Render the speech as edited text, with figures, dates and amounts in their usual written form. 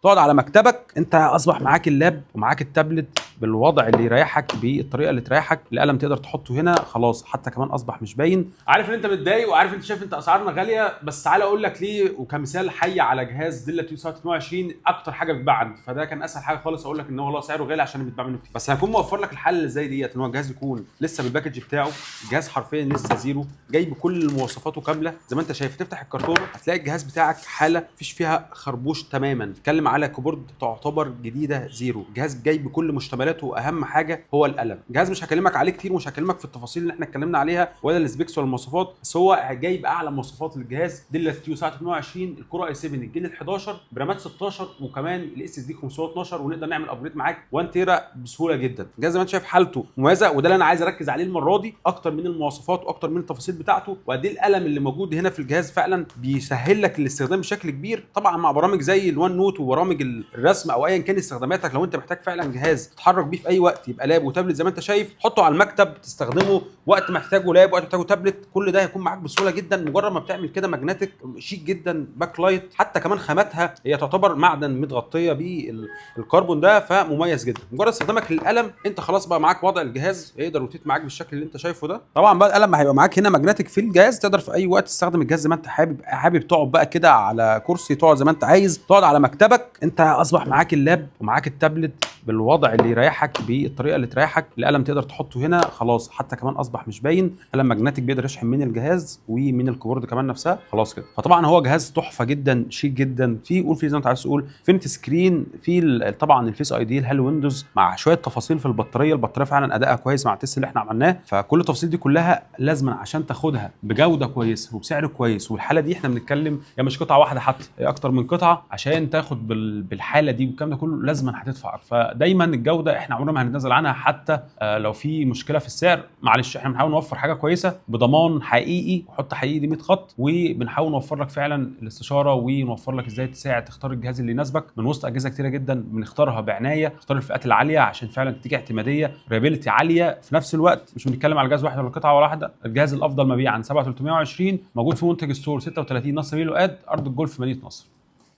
تقعد على مكتبك، انت اصبح معاك اللاب ومعاك التابلت بالوضع اللي يريحك، بالطريقه اللي تريحك. القلم تقدر تحطه هنا خلاص، حتى كمان اصبح مش باين. عارف ان انت متضايق وعارف انت شايف انت اسعارنا غاليه، بس تعالى اقول لك ليه. وكمثال حي على جهاز ديلا تيو 22 اكتر حاجه بتتباع عندي، فده كان اسهل حاجه خالص اقول لك ان هو والله سعره غالي عشان بيتباع منه كتير. بس هكون موفر لك الحل اللي زي ديت، ان هو الجهاز يكون لسه بالباكج بتاعه، الجهاز حرفيا لسه زيرو، جاي بكل مواصفاته كامله زي ما انت شايف. تفتح الكرتونه هتلاقي الجهاز بتاعك حاله مفيش فيها خربوش تماما. اتكلم على كيبورد تعتبر جديده زيرو، الجهاز جاي بكل مشتملاته، واهم حاجه هو القلم. الجهاز مش هكلمك عليه كتير، مش هكلمك في التفاصيل اللي احنا اتكلمنا عليها ولا السبيكس ولا المواصفات، بس هو جايب اعلى مواصفات للجهاز. ديلا تيو 22 الكور اي 7 الجيل ال11 برامات 16، وكمان الاس اس دي 512، ونقدر نعمل ابجريد معاك 1 تيرا بسهوله جدا. الجهاز زي ما انت شايف حالته مميزه، وده اللي انا عايز اركز عليه المره دي اكتر من المواصفات واكتر من التفاصيل بتاعته. وقد ايه القلم اللي موجود هنا في الجهاز فعلا بيسهل لك الاستخدام بشكل كبير، طبعا مع برامج زي الوان نوت وبرامج الرسم او ايا كان استخداماتك. لو انت محتاج فعلا جهاز تتحرك بيه في اي وقت، يبقى لاب وتابلت زي ما انت شايف، حطه على المكتب تستخدمه وقت ما تحتاجه لاب، وقت ما تحتاجه تابلت، كل ده هيكون معاك بسهوله جدا. مجرد ما بتعمل كده ماجنتيك شيك جدا، باك لايت، حتى كمان خاماتها هي تعتبر معدن متغطيه بالكربون ده، فمميز جدا. مجرد استخدامك للقلم انت خلاص بقى معاك وضع الجهاز يقدر روتيت معاك بالشكل اللي انت شايفه ده. طبعا بقى القلم هيبقى معاك هنا ماجنتيك في الجهاز، تقدر في اي وقت تستخدم الجهاز زي ما انت حابب تقعد بقى كده على كرسي، تقعد زي ما انت عايز، تقعد على مكتبك، انت اصبح معاك اللاب ومعاك التابلت بالوضع اللي يريحك، بالطريقه اللي تريحك. القلم تقدر تحطه هنا خلاص، حتى كمان اصبح مش باين، قلم ماجنتيك بيقدر يشحن من الجهاز ومن الكيبورد كمان نفسها خلاص كده. فطبعا هو جهاز تحفه جدا، شيك جدا، في قول فيه زي ما انت عايز تقول فينت سكرين، في طبعا الفيس اي دي الهالو ويندوز، مع شويه تفاصيل في البطاريه فعلا ادائها كويس مع التست اللي احنا عملناه. فكل التفاصيل دي كلها لازما عشان تاخدها بجوده كويسه وبسعر كويس. والحاله دي احنا بنتكلم يا مش قطعه واحده، حتى هي اكتر من قطعه عشان تاخد بالحاله دي والكلام ده كله لازما هتدفع. فدايما الجوده احنا عمرنا ما هنتنازل عنها، حتى لو في مشكله في السعر معلش احنا بنحاول نوفر حاجه كويسه بضمان حقيقي، وحط حقيقي دي 100 خط، وبنحاول نوفر لك فعلا الاستشاره ونوفر لك ازاي تساعد تختار الجهاز اللي يناسبك من وسط اجهزه كتيره جدا. بنختارها بعنايه، نختار الفئات العاليه عشان فعلا تديك اعتماديه ريابيلتي عاليه. في نفس الوقت مش بنتكلم على جهاز واحد ولا قطعه ولا واحده، الجهاز الافضل مبيعا 7320 موجود في منتج ستور 36 نصر بيه الوقاد ارض الجولف مدينه نصر.